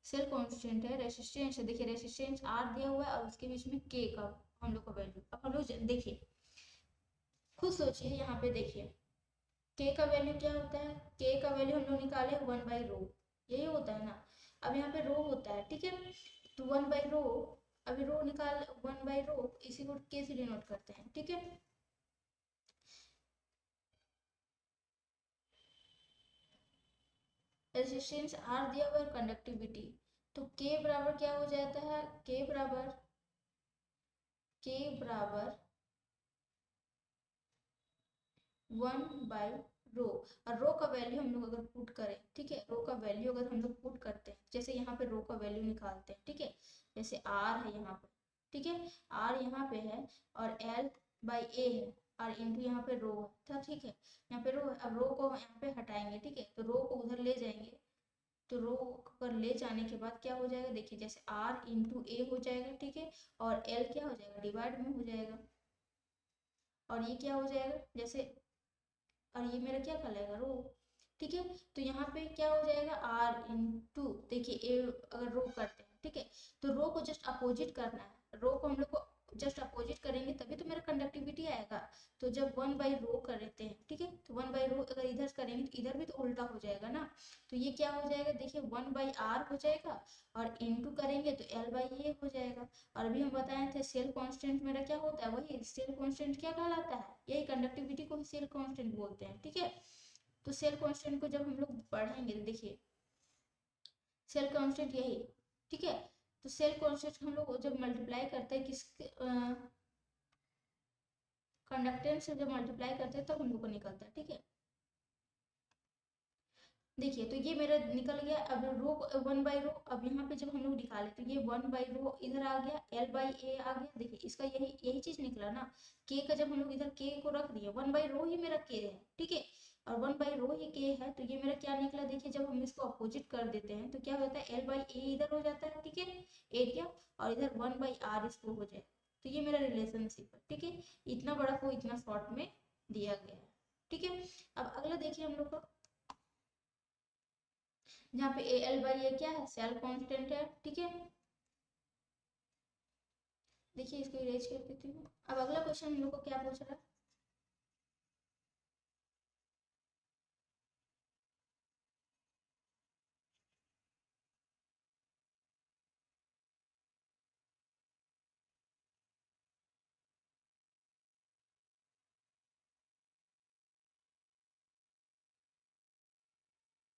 सेल कांस्टेंट है, रेसिस्टेंस है, देखिए रेसिस्टेंस आर दिया हुआ है और उसके बीच में के का हम लोग का वैल्यू। अब हम लोग देखिए, खुद सोचिए, यहाँ पे देखिए के का वैल्यू क्या होता है, के का वैल्यू हम लोग निकाले 1/रो, यही होता है ना। अब यहाँ पे रो होता है, ठीक है, तो 1/रो, अभी रो निकाल 1/रो, इसी को के से डिनोट करते हैं, ठीक है। रेजिस्टेंस आर दिया हुआ है, कंडक्टिविटी, तो के बराबर क्या हो जाता है, के बराबर 1/रो। और रो का वैल्यू हम लोग अगर पुट करें, ठीक है, रो का वैल्यू अगर हम लोग पुट करते हैं, जैसे यहाँ पे रो का वैल्यू निकालते हैं, ठीक है, जैसे आर है यहाँ पे, ठीक है, आर यहाँ पे है और एल बाई ए है, और इंटू यहाँ पे रो है, था, ठीक है, यहाँ पे रो है। अब रो को यहाँ पे हटाएंगे, ठीक है, तो रो को उधर ले जाएंगे, तो रो पर ले जाने के बाद क्या हो जाएगा, देखिए जैसे आर इंटू ए हो जाएगा, ठीक है, और एल क्या हो जाएगा, डिवाइड में हो जाएगा, और ये क्या हो जाएगा जैसे, और ये मेरा क्या कहलाएगा, रो, ठीक है। तो यहाँ पे क्या हो जाएगा, आर इंटू, देखिए ए अगर रो करते हैं, ठीक है, तो रो को जस्ट अपोजिट करना है, रो को हम लोग को जस्ट अपोजिट करेंगे तभी तो मेरा कंडक्टिविटी आएगा। तो जब 1/रो कर देते हैं, ठीक है, तो 1/रो अगर इधर करेंगे तो इधर भी तो उल्टा हो जाएगा ना। तो ये क्या हो जाएगा, देखिए 1/r हो जाएगा, और इंटू करेंगे तो L/A हो जाएगा। और अभी हम बताए थे सेल कांस्टेंट मेरा क्या होता है, वही सेल कांस्टेंट क्या कहलाता है, यही कंडक्टिविटी को सेल कांस्टेंट बोलते हैं, ठीक है। तो सेल कांस्टेंट को जब हम लोग पढ़ेंगे, देखिए सेल कांस्टेंट यही, ठीक है। तो सेल कांस्टेंट हम लोग जब मल्टीप्लाई करते हैं किस कंडक्टेंस से जब मल्टीप्लाई करते हैं तब हम लोग को निकलता है, ठीक है। देखिए तो ये मेरा निकल गया। अब रो 1/रो, अब यहाँ पे जब हम लोग निकाले तो ये 1/रो इधर आ गया, L/A आ गया, देखिए इसका यही यही चीज निकला ना। के का जब हम लोग इधर के को रख दिए, 1/रो ही मेरा के है, ठीक है, और 1/रो ही के है, तो ये मेरा क्या निकला, देखिए जब हम इसको अपोजिट कर देते हैं तो क्या होता है, L/A इधर हो जाता है, ठीक है, एरिया, और इधर 1/r इसको हो जाए। तो ये मेरा रिलेशनशिप है, ठीक है, इतना बड़ा को इतना शॉर्ट में दिया गया है, ठीक है। अब अगला देखिए हम लोग को, जहाँ पे L/A क्या है, सेल कांस्टेंट है, ठीक है। देखिए इसको इरेज कर देती हूँ। अब अगला क्वेश्चन हम लोग को क्या पूछ रहा है,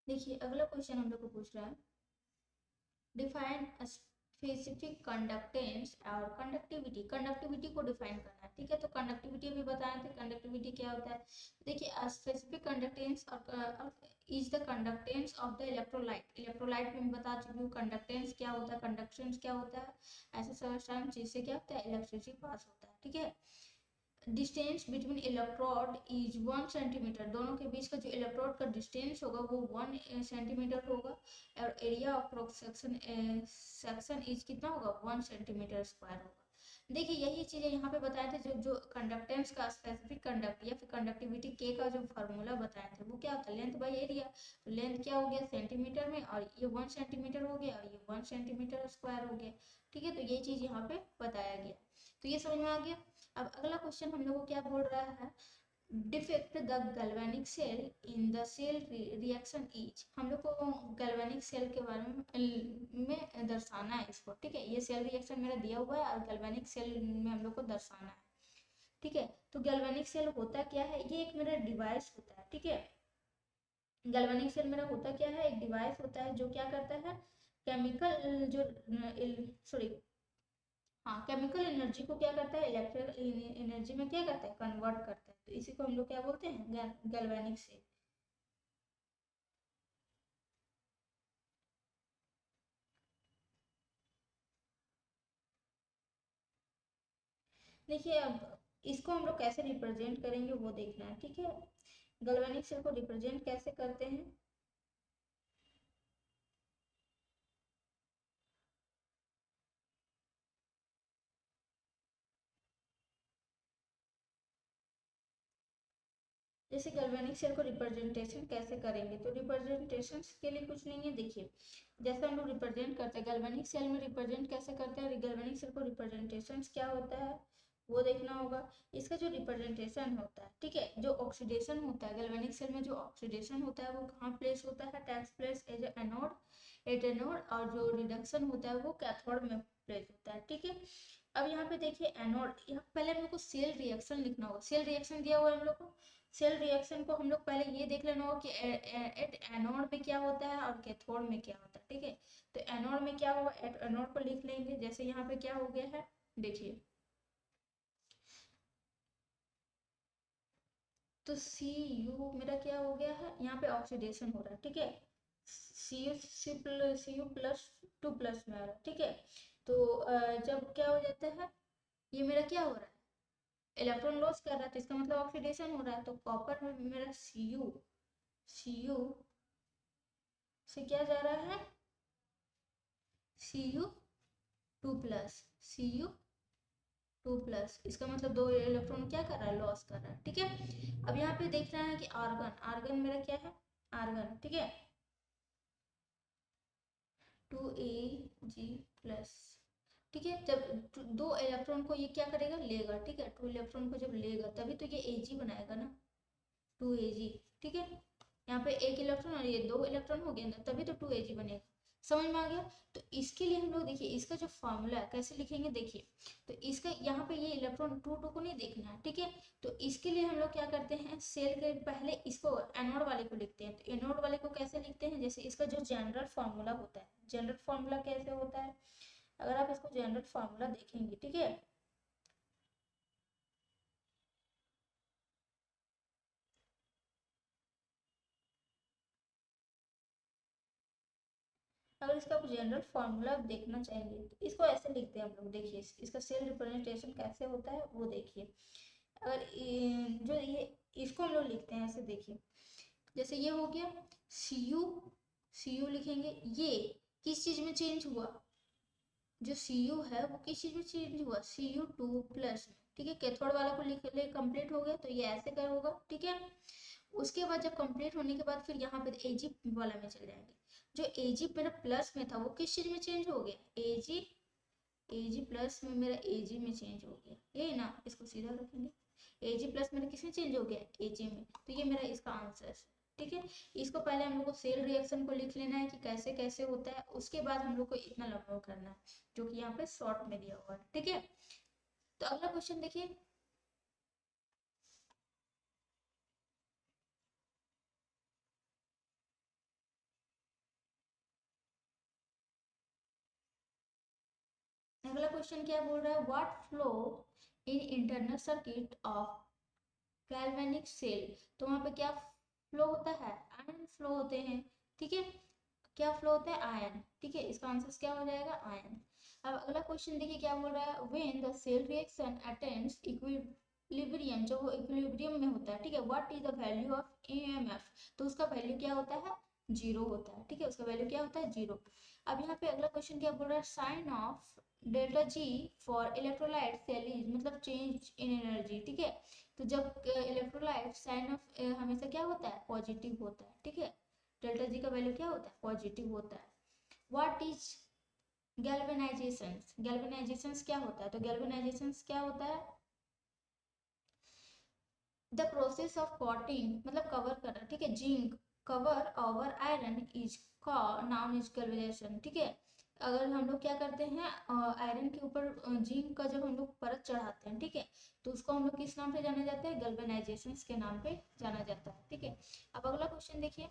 देखिए अगला क्वेश्चन हम लोग को पूछ रहा है, डिफाइन स्पेसिफिक कंडक्टेंस और कंडक्टिविटी, कंडक्टिविटी को डिफाइन करना है, ठीक है। तो कंडक्टिविटी अभी बताए थे, कंडक्टिविटी क्या होता है, देखिए स्पेसिफिक कंडक्टेंस और is the conductance of the electrolyte, electrolyte में बता चुकी हूँ कंडक्टेंस क्या होता है, कंडक्टेंस क्या होता है, ऐसे सर्टेन चीज से क्या होता है, इलेक्ट्रिसिटी पास होता है, ठीक है। Distance between electrode is 1 centimetre, दोनों के बीच का जो इलेक्ट्रोड का डिस्टेंस होगा वो 1 सेंटीमीटर होगा, और area of cross section is कितना होगा, 1 सेंटीमीटर स्क्वायर होगा। देखिए यही चीजें यहाँ पे बताए थे, जो जो कंडक्टेंस का स्पेसिफिक कंडक्ट या फिर कंडक्टिविटी के का जो फार्मूला बताए थे वो क्या होता है, लेंथ बाई एरिया, तो लेंथ क्या हो गया सेंटीमीटर में, और ये 1 सेंटीमीटर हो गया, और ये 1 सेंटीमीटर स्क्वायर हो गया, ठीक है। तो ये चीज यहाँ पे बताया गया, तो ये समझ में आ गया। अब अगला क्वेश्चन हम लोग को क्या बोल रहा है, defect the galvanic cell in the cell reaction is, हम लोग को गैल्वेनिक सेल के बारे में दर्शाना है इसको, ठीक है। ये सेल रिएक्शन मेरा दिया हुआ है और गैल्वेनिक सेल में हम लोग को दर्शाना है, ठीक है। तो गैल्वेनिक सेल होता क्या है, ये एक मेरा डिवाइस होता है, ठीक है। गैल्वेनिक सेल मेरा होता क्या है, एक डिवाइस होता है जो क्या करता है, केमिकल जो सॉरी, हाँ, केमिकल एनर्जी को क्या करता है, इलेक्ट्रिकल एनर्जी में क्या करता है, कन्वर्ट करता है। तो इसी को हम लोग क्या बोलते हैं, गैल्वेनिक सेल। देखिए अब इसको हम लोग कैसे रिप्रेजेंट करेंगे वो देखना है, ठीक है। गैल्वेनिक सेल को रिप्रेजेंट कैसे करते हैं, जैसे गैल्वेनिक सेल को रिप्रेजेंटेशन कैसे करेंगे, तो रिप्रेजेंटेशन के लिए कुछ नहीं है। देखिए जैसे हम लोग रिप्रेजेंट करते हैं गैल्वेनिक सेल में, रिप्रेजेंट कैसे करते हैं, गैल्वेनिक सेल को रिप्रेजेंटेशन क्या होता है वो देखना होगा। इसका जो रिप्रेजेंटेशन होता है, ठीक है, जो ऑक्सीडेशन होता है गैल्वेनिक सेल में, जो ऑक्सीडेशन होता है वो कहाँ प्लेस होता है, टेक्स प्लेस एज एनोड, और जो रिडक्शन होता है वो कैथोड में प्लेस होता है, ठीक है। अब यहाँ पे देखिए एनोड, यहाँ पहले हम लोग को सेल रिएक्शन लिखना होगा, सेल रिएक्शन दिया हुआ है हम लोग को। सेल रिएक्शन को हम लोग पहले ये देख लेना होगा कि एट एनोड में क्या होता है और कैथोड में क्या होता है, ठीक है। तो एनोड में क्या होगा, एट एनोड को लिख लेंगे। जैसे यहाँ पे क्या हो गया है, देखिए तो सी यू मेरा क्या हो गया है, यहाँ पे ऑक्सीडेशन हो रहा है, ठीक है। सी यू प्लस 2 प्लस में आ रहा है, ठीक है। तो जब क्या हो जाता है, ये मेरा क्या हो रहा है, इलेक्ट्रॉन लॉस कर रहा है, तो इसका मतलब ऑक्सीडेशन हो रहा है। तो कॉपर में मेरा सी यू से क्या जा रहा है, Cu2 प्लस, Cu2 प्लस, इसका मतलब 2 इलेक्ट्रॉन क्या कर रहा है, लॉस कर रहा है, ठीक है। अब यहाँ पे देख रहे हैं कि आर्गन, आर्गन मेरा क्या है, आर्गन, ठीक है, 2Ag+, ठीक है। जब 2 इलेक्ट्रॉन को ये क्या करेगा, लेगा, ठीक है। 2 इलेक्ट्रॉन को जब लेगा तभी तो ये Ag बनाएगा ना, 2Ag, ठीक है। यहाँ पे 1 इलेक्ट्रॉन और ये 2 इलेक्ट्रॉन हो गया ना, तभी तो 2Ag बनेगा। समझ में आ गया। तो इसके लिए हम लोग देखिए इसका जो फॉर्मूला है कैसे लिखेंगे, देखिए तो इसका यहाँ पे ये इलेक्ट्रॉन 2 को नहीं देखना है, ठीक है। तो इसके लिए हम लोग क्या करते हैं, सेल के पहले इसको एनोड वाले को लिखते हैं। तो एनोड वाले को कैसे लिखते हैं, जैसे इसका जो जनरल फॉर्मूला होता है, जनरल फॉर्मूला कैसे होता है, अगर आप इसको जनरल फॉर्मूला देखेंगे, ठीक है, अगर इसका आप जनरल फॉर्मूला देखना चाहेंगे तो इसको ऐसे लिखते हैं हम लोग। देखिए इसका सेल रिप्रेजेंटेशन कैसे होता है वो देखिए। अगर जो ये इसको हम लोग लिखते हैं ऐसे, देखिए जैसे ये हो गया सी यू लिखेंगे, ये किस चीज में चेंज हुआ, जो सी यू है वो किस चीज में चेंज हुआ, Cu2 प्लस, ठीक है। कैथोड वाला को लिख ले, कंप्लीट हो गया, तो ये ऐसे कर होगा, ठीक है। उसके बाद जब कंप्लीट होने के बाद फिर यहाँ पे एजी वाला में चल जाएंगे। जो एजी मेरा प्लस में था वो किस चीज में चेंज हो गया, एजी, एजी प्लस में मेरा एजी में चेंज हो गया, यही ना, इसको सीधा रखेंगे। एजी प्लस मेरा किस में चेंज हो गया, एजी में, तो ये मेरा इसका आंसर है, ठीक है। इसको पहले हम लोग को सेल रिएक्शन को लिख लेना है कि कैसे कैसे होता है, उसके बाद हम लोग को इतना लंबा करना है जो कि यहाँ पे शॉर्ट में दिया हुआ है, ठीक है। तो अगला क्वेश्चन देखिए, अगला क्वेश्चन क्या बोल रहा है, what flow in internal circuit of galvanic cell. तो वहां पे क्या फ्लो होता है, आयन फ्लो होते हैं, ठीक है। क्या फ्लो होता है, आयन, ठीक है। इसका आंसर क्या हो जाएगा, आयन। अब अगला क्वेश्चन देखिए क्या बोल रहा है, when the cell reaction attains equilibrium, जब वो इक्विलिब्रियम में होता है, ठीक है, what is the value of EMF, तो उसका वैल्यू क्या होता है, जीरो होता है, ठीक है, उसका वैल्यू क्या होता है, जीरो। अब यहाँ पे अगला क्वेश्चन क्या बोल रहा है, sign of delta G for electrolyte cell is, मतलब चेंज इन एनर्जी, ठीक है। तो जब इलेक्ट्रोलाइट साइन ऑफ हमेशा क्या होता है, पॉजिटिव होता है, ठीक है। डेल्टा जी का वैल्यू क्या होता है, पॉजिटिव होता है। व्हाट इज गैल्वेनाइजेशन, गैल्वेनाइजेशन क्या होता है, तो गैल्वेनाइजेशन क्या होता है, द प्रोसेस ऑफ कोटिंग, मतलब कवर करना, ठीक है, zinc cover over iron is noun is galvanisation, ठीक है। अगर हम लोग क्या करते हैं, आयरन के ऊपर जिंक का जब हम लोग परत चढ़ाते हैं, ठीक है, तो उसको हम लोग किस नाम पे जाना जाता है, गैल्वेनाइजेशन के नाम पे जाना जाता है, ठीक है। अब अगला क्वेश्चन देखिए,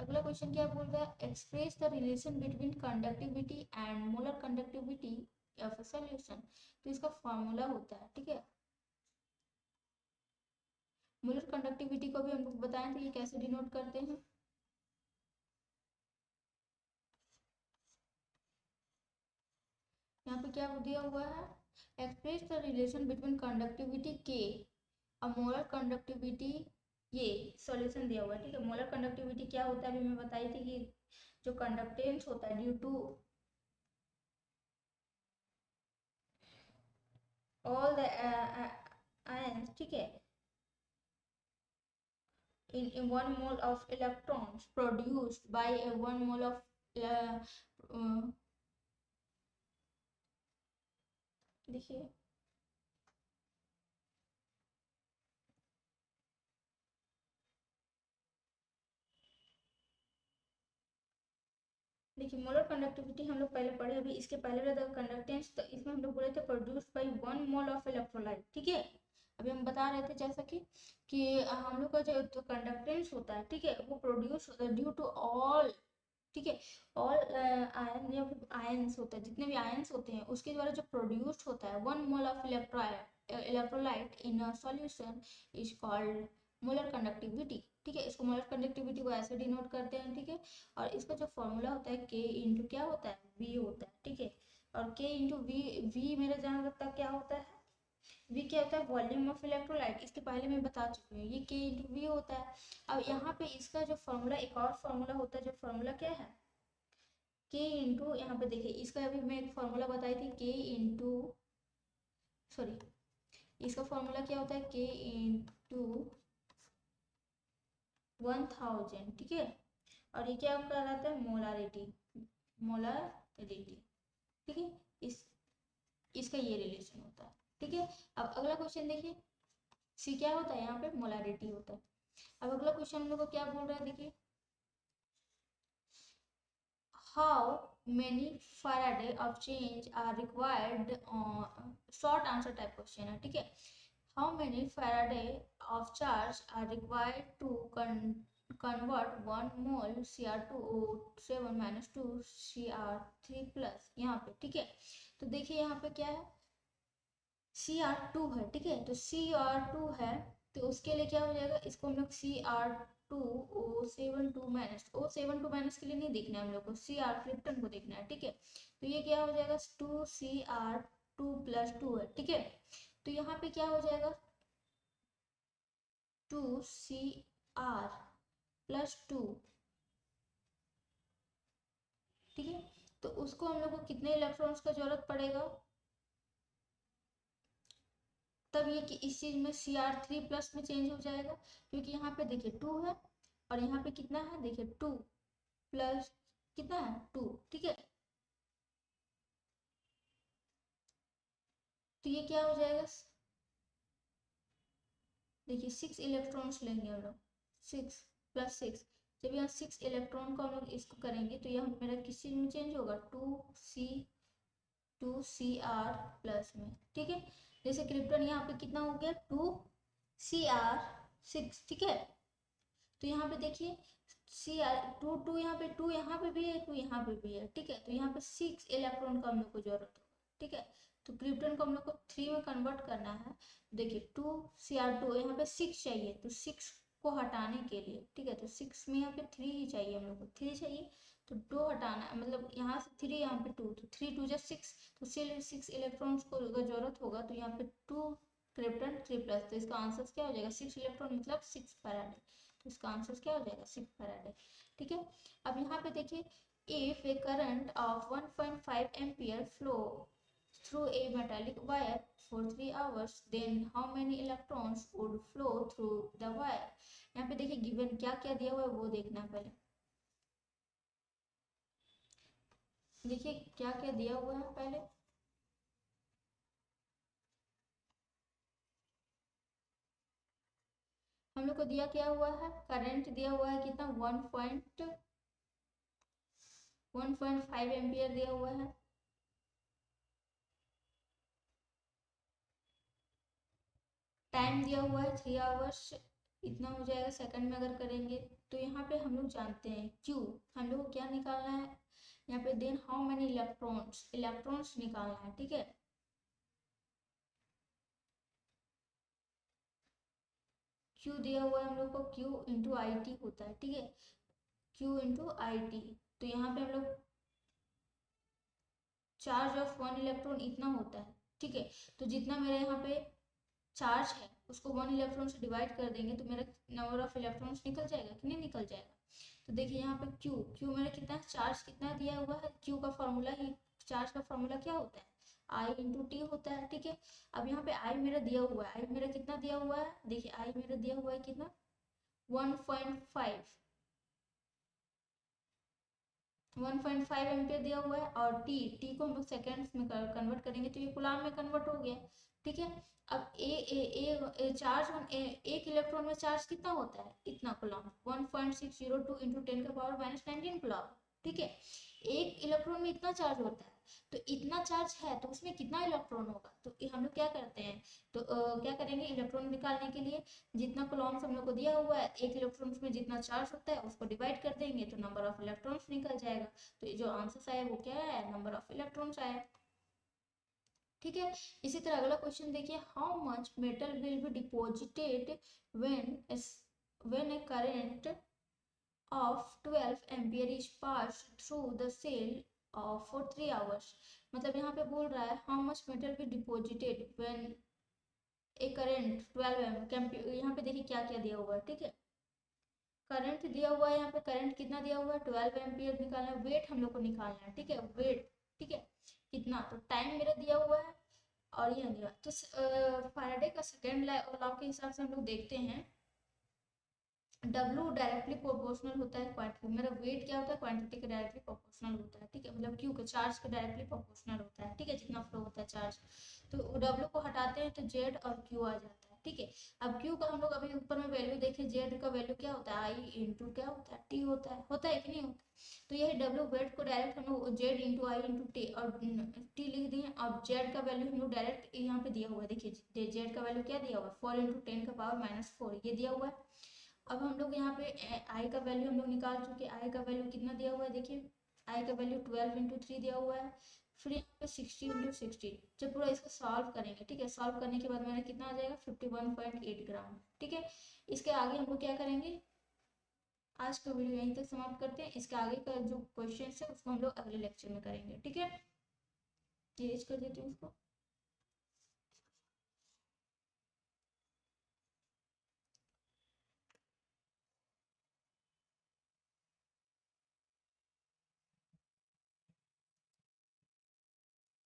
अगला क्वेश्चन क्या बोल रहा है, express the relation between conductivity and molar conductivity of a solution. तो इसका फॉर्मूला होता है, ठीक है। मोलर कंडक्टिविटी को भी हम लोग बताएं थे ये कैसे डिनोट करते हैं, यहाँ पे क्या दिया हुआ है, express the relation between conductivity के और मोलर कंडक्टिविटी, ये सॉल्यूशन दिया हुआ है, ठीक है। मोलर कंडक्टिविटी क्या होता है, अभी मैं बताई थी कि जो कंडक्टेंस होता है due to all the ions, ठीक है, in 1 mole of electrons produced by a 1 mole of देखिए देखिए मोलर कंडक्टिविटी हम लोग पहले पढ़े, अभी इसके पहले वाला कंडक्टेंस, तो इसमें हम लोग बोले थे produced by 1 mole of electrolyte, ठीक है। अभी हम बता रहे थे जैसा कि हम लोग का जो कंडक्टेंस होता है, ठीक है, वो प्रोड्यूस होता है ड्यू टू ऑल, ठीक है, ऑल आयन या आयंस होता है, जितने भी आयंस होते हैं उसके द्वारा जो प्रोड्यूस्ड होता है 1 mole of electrolyte in a solution is called molar conductivity, ठीक है। इसको मोलर कंडक्टिविटी को ऐसे डिनोट करते हैं, ठीक है। और इसका जो फॉर्मूला होता है के इंटू क्या होता है, वी होता है, ठीक है। और के इंटू वी, वी मेरे जहाँ तक क्या होता है, वी क्या होता है, वॉल्यूम ऑफ इलेक्ट्रोलाइट, इसके पहले मैं बता चुकी हूँ, ये के इंटू वी होता है। अब यहाँ पे इसका जो फॉर्मूला, एक और फॉर्मूला होता है, जो फॉर्मूला क्या है, के इंटू, यहाँ पे देखिए इसका अभी मैं एक फॉर्मूला बताई थी, के इंटू, सॉरी, इसका फॉर्मूला क्या होता है, के इंटू 1000, ठीक है। और ये क्या कहलाता है, मोलारिटी, मोलारिटी, ठीक है। इस इसका ये रिलेशन होता है, ठीक है। अब अगला क्वेश्चन देखिए, सी क्या होता है, यहाँ पे मोलारिटी होता है। अब अगला क्वेश्चन हम लोग को क्या बोल रहा है, देखिए, how many Faraday of change are required, short answer type question है, ठीक है। how many Faraday of charge are required to convert 1 mole Cr2O7 minus 2 Cr3 plus, यहाँ पे, ठीक है। तो देखिए यहाँ पे क्या है, Cr2 है, ठीक है, तो Cr2 है, तो उसके लिए क्या हो जाएगा, इसको हम लोग Cr2O72 माइनस, O72 माइनस के लिए नहीं देखना है हम लोग को, Cr क्रिप्टन को देखना है, ठीक है। तो ये क्या हो जाएगा, 2Cr2 + 2 है, ठीक है। तो यहाँ पे क्या हो जाएगा, 2Cr + 2, ठीक है। तो उसको हम लोग को कितने इलेक्ट्रॉन्स का जरूरत पड़ेगा, तब ये कि इस चीज में Cr3+ में चेंज हो जाएगा, क्योंकि यहाँ पे देखिए 2 है और यहाँ पे कितना है, देखिए 2 प्लस कितना है 2, ठीक है। तो ये क्या हो जाएगा, देखिए 6 इलेक्ट्रॉन्स लेंगे हम लोग, 6 + 6, जब यहाँ 6 इलेक्ट्रॉन को हम लोग इसको करेंगे तो यह मेरा किस चीज में चेंज होगा, 2Cr+ में, ठीक है। जैसे क्रिप्टन यहाँ पे कितना हो गया, 2Cr6, ठीक है। तो यहाँ पे देखिए Cr2, यहाँ पे 2 यहाँ पे भी है, 2 यहाँ पे भी है, ठीक है। तो यहाँ पे 6 इलेक्ट्रॉन का हम लोग को जरूरत होगा, ठीक है। तो क्रिप्टन को हम लोग को 3 में कन्वर्ट करना है, देखिए 2Cr2, यहाँ पे 6 चाहिए, तो 6 को हटाने के लिए, ठीक है, तो 6 में यहाँ पे 3 ही चाहिए, हम लोग को 3 चाहिए, तो 2 हटाना, मतलब यहाँ से 3, यहाँ पे 2, तो 3 2 6, तो 6 इलेक्ट्रॉन्स को जरूरत होगा, तो यहाँ पे 2 क्रिप्टन 3+, तो इसका आंसर क्या हो जाएगा, 6 इलेक्ट्रॉन मतलब 6 फैराडे, तो इसका आंसर क्या हो जाएगा, 6 फैराडे, ठीक है। अब यहाँ पे देखिए, if A current of 1.5 ampere flow through a metallic wire for 3 hours, then how many electrons would flow through the wire। यहाँ पे देखिए गिवन क्या क्या दिया हुआ है वो देखना है पहले, देखिए क्या क्या दिया हुआ है पहले, हम लोग को दिया क्या हुआ है, करंट दिया हुआ है कितना, 1.5 एम्पियर दिया हुआ है, टाइम दिया हुआ है 3 आवर्स, इतना हो जाएगा सेकंड में अगर करेंगे। तो यहाँ पे हम लोग जानते हैं क्यू, हम लोग को क्या निकालना है यहाँ पे, then how many electrons, electrons निकालना है, ठीक है। क्यू दिया हुआ है हम लोग को, क्यू इंटू आई टी होता है, ठीक है, क्यू इंटू आई टी। तो यहाँ पे हम लोग चार्ज ऑफ वन इलेक्ट्रॉन इतना होता है, ठीक है। तो जितना मेरे यहाँ पे चार्ज है उसको वन इलेक्ट्रॉन से डिवाइड कर देंगे तो मेरा नंबर ऑफ इलेक्ट्रॉन्स निकल जाएगा कि नहीं निकल जाएगा। तो देखिए यहाँ पे क्यू मेरा कितना है, चार्ज कितना दिया हुआ है, क्यू का फॉर्मूला ही, चार्ज का फॉर्मूला क्या होता है, आई इंटू टी होता है, ठीक है। अब यहाँ पे आई मेरा दिया हुआ है, आई मेरा कितना दिया हुआ है, देखिए आई मेरा दिया हुआ है कितना, 1.5 1.5 एम्पियर दिया हुआ है। और टी को हम लोग सेकेंड्स में कन्वर्ट करेंगे तो ये कूलाम में कन्वर्ट हो गया, ठीक है। अब एक इलेक्ट्रॉन में चार्ज कितना होता है, इतना कूलाम, 1.602 इंटू 10⁻⁻19 कूलाम, ठीक है। एक इलेक्ट्रॉन में इतना चार्ज होता है, तो इतना चार्ज है तो उसमें कितना इलेक्ट्रॉन होगा, तो हम लोग क्या करते हैं, तो क्या करेंगे, इलेक्ट्रॉन निकालने के लिए जितना कूलम्स हम लोग को दिया हुआ है, एक इलेक्ट्रॉन में जितना चार्ज होता है उसको डिवाइड कर देंगे तो नंबर ऑफ इलेक्ट्रॉन्स निकल जाएगा। तो ये जो आंसर आया वो क्या है, नंबर ऑफ इलेक्ट्रॉन्स आया, ठीक है। इसी तरह अगला क्वेश्चन देखिए, how much metal will be deposited when when a current of 12 ampere is pass through the cell for 3 hours. मतलब यहाँ पे बोल रहा है how much metal be deposited when a current 12 ampere, यहाँ पे देखिए क्या क्या दिया हुआ है, ठीक है। करंट दिया हुआ है, यहाँ पे करंट कितना दिया हुआ है, 12 एम्पियर निकालना है, वेट हम लोग को निकालना है, ठीक है, वेट, ठीक है, कितना, तो टाइम मेरा दिया हुआ है और ये दिया। तो फैराडे का सेकेंड लॉ के हिसाब से हम लोग देखते हैं, W डायरेक्टली प्रोपोर्शनल होता है क्वांटिटी, मेरा वेट क्या होता है, क्वांटिटी के डायरेक्टली प्रोपोर्शनल होता है, ठीक है, मतलब Q के चार्ज के डायरेक्टली प्रोपोर्शनल होता है, ठीक है, जितना फ्लो होता है चार्ज। तो W को हटाते हैं तो Z और Q आ जाता है, ठीक है। अब Q का हम लोग अभी ऊपर में वैल्यू देखें, Z का वैल्यू क्या होता है, I इंटू क्या होता है, T होता है कि नहीं होता। तो यही W वेट को डायरेक्ट हम लोग Z इंटू आई इंटू टी और T लिख दिए, और Z का वैल्यू हम लोग डायरेक्ट यहाँ पे दिया हुआ है, देखिए Z का वैल्यू क्या दिया हुआ है, 4 इंटू 10⁻⁻4 ये दिया हुआ है। अब हम लोग यहाँ पे आई का वैल्यू हम लोग निकाल चुके, आई का वैल्यू कितना दिया हुआ है, देखिए आई का वैल्यू 12 इंटू 3 दिया हुआ है, फिर यहाँ पे 60 इंटू 60। जब पूरा इसको सॉल्व करेंगे, ठीक है, सॉल्व करने के बाद मेरा कितना आ जाएगा, 51.8 ग्राम, ठीक है। इसके आगे हम लोग क्या करेंगे, आज का वीडियो यहीं तक समाप्त करते हैं, इसके आगे का जो क्वेश्चन है उसको हम लोग अगले लेक्चर में करेंगे, ठीक है। इरेज कर देते हैं उसको।